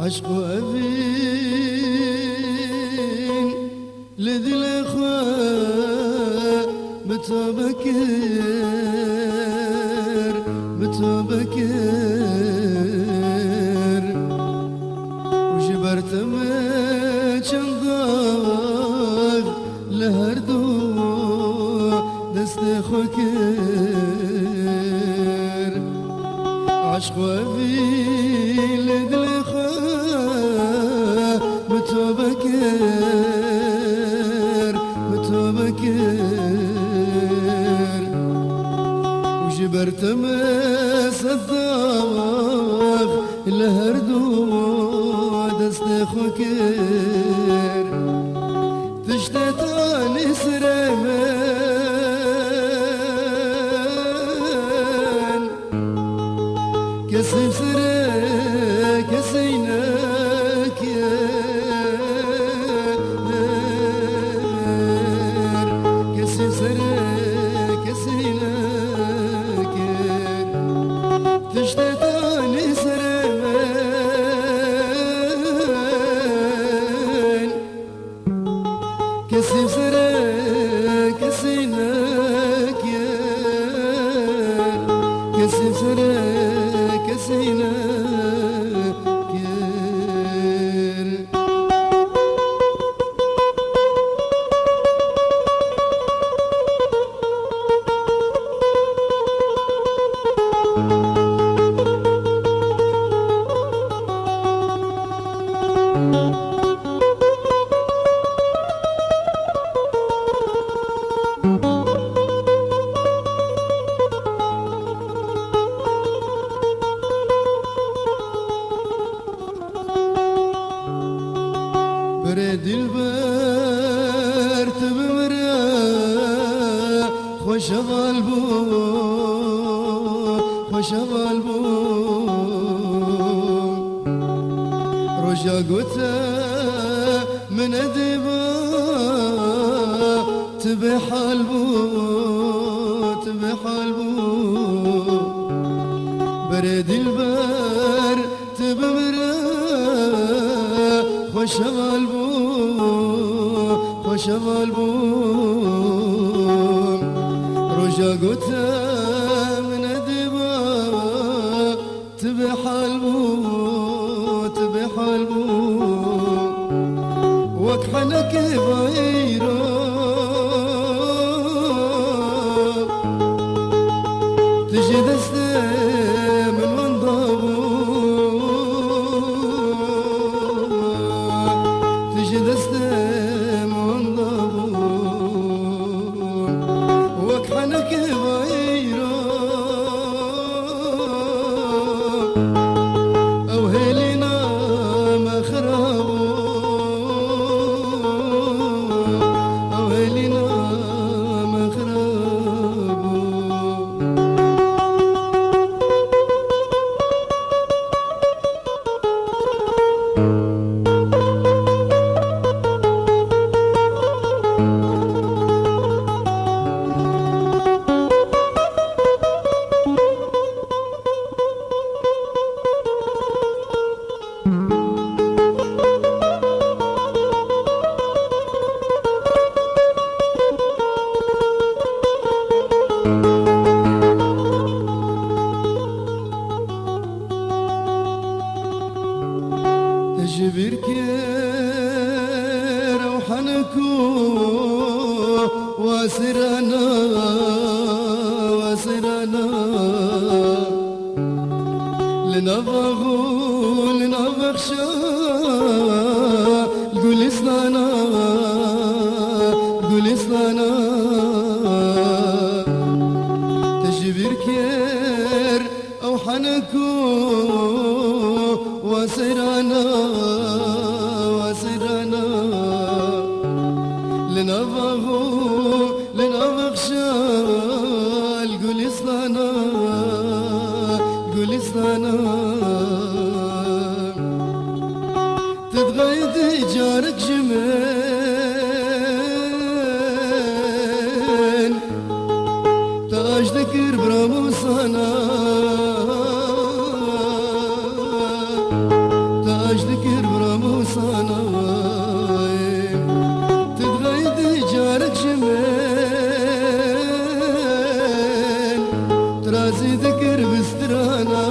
عشق أبين لذي الإخوة متبكر وجبرت مجن ضاغ لهردو دست خكر عشق أبين لذي الإخوة متبكر وجبرت مصدق الهردو دست خكر تشتتاني سرمان كسب سرك كسينك كسب سرك كسينك تشتتاني سرمان كسب سرك كسينك كسب سرك كسينك برد البر تبمرا خوش غالبو رجا قوتا من ادبا تبح البو برد البر تبمرا خوش غالبو رجا قوتا من ادبا تبح البو وكحنك بايرو تجي دسته من منضبو تجي دسته من منضبو وكحنك بايرو او هيلينا ما خرابو او هيلينا ما خرابو تجبر كير وحنكو واسرنا لنبغو لنبغشا القلسلانا تجبر كير او حنكو واسرنا لنبغشا القلسلانا جارك جمال تاج ذكر برامو صانا تاج ذكر برامو صانا تتغيد جارك جمال ترازي ذكر بسترانا